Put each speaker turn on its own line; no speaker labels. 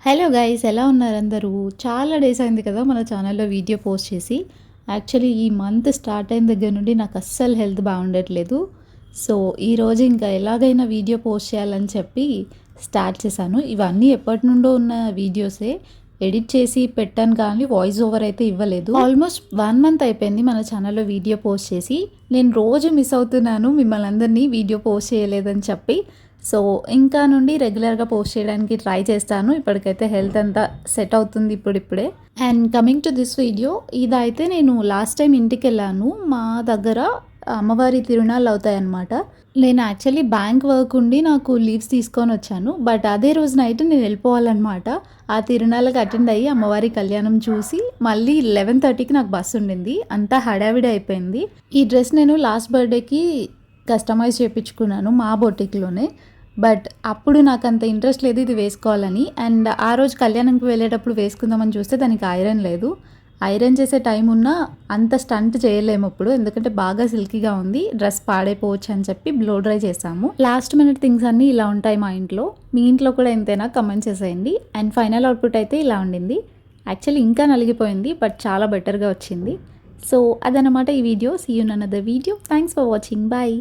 Hello guys, ఎలా ఉన్నారు అందరూ? చాలా డేస్ అయింది కదా మన ఛానల్లో వీడియో పోస్ట్ చేసి. యాక్చువల్లీ ఈ మంత్ స్టార్ట్ అయిన దగ్గర నుండి నాకు అస్సలు హెల్త్ బాగుండట్లేదు. సో ఈరోజు ఇంకా ఎలాగైనా వీడియో పోస్ట్ చేయాలని చెప్పి స్టార్ట్ చేశాను. ఇవన్నీ ఎప్పటి నుండో ఉన్న వీడియోసే, ఎడిట్ చేసి పెట్టాను కానీ వాయిస్ ఓవర్ అయితే ఇవ్వలేదు. ఆల్మోస్ట్ 1 మంత్ అయిపోయింది మన ఛానల్లో వీడియో పోస్ట్ చేసి. నేను రోజు మిస్ అవుతున్నాను మిమ్మల్ని అందరినీ వీడియో పోస్ట్ చేయలేదని చెప్పి. సో ఇంకా నుండి రెగ్యులర్గా పోస్ట్ చేయడానికి ట్రై చేస్తాను. ఇప్పటికైతే హెల్త్ అంతా సెట్ అవుతుంది ఇప్పుడిప్పుడే. And coming to this video, ఇదైతే నేను లాస్ట్ టైం ఇంటికి వెళ్ళాను. మా దగ్గర అమ్మవారి తిరునాళ్ళు అవుతాయన్నమాట. నేను యాక్చువల్లీ బ్యాంక్ వర్క్ ఉండి నాకు లీవ్స్ తీసుకొని వచ్చాను. బట్ అదే రోజు నైట్ నేను వెళ్ళిపోవాలన్నమాట. ఆ తిరునాళ్ళకి అటెండ్ అయ్యి అమ్మవారి కళ్యాణం చూసి మళ్ళీ 11:30కి నాకు బస్సు ఉండింది. అంతా హడావిడి అయిపోయింది. ఈ డ్రెస్ నేను లాస్ట్ బర్త్డేకి కస్టమైజ్ చేయించుకున్నాను మా బొటిక్లోనే. బట్ అప్పుడు నాకు అంత ఇంట్రెస్ట్ లేదు ఇది వేసుకోవాలని. అండ్ ఆ రోజు కళ్యాణంకి వెళ్ళేటప్పుడు వేసుకుందామని చూస్తే దానికి ఐరన్ లేదు. ఐరన్ చేసే టైం ఉన్నా అంత స్టంట్ చేయలేము ఇప్పుడు, ఎందుకంటే బాగా సిల్కీగా ఉంది, డ్రెస్ పాడైపోవచ్చు అని చెప్పి బ్లో డ్రై చేసాము. లాస్ట్ మినిట్ థింగ్స్ అన్నీ ఇలా ఉంటాయి మా ఇంట్లో. మీ ఇంట్లో కూడా ఎంతైనా కమెంట్ చేసేయండి. అండ్ ఫైనల్ అవుట్పుట్ అయితే ఇలా ఉండింది. యాక్చువల్లీ ఇంకా నలిగిపోయింది, బట్ చాలా బెటర్గా వచ్చింది. సో అదనమాట ఈ వీడియో. See you in another video. Thanks for watching. Bye.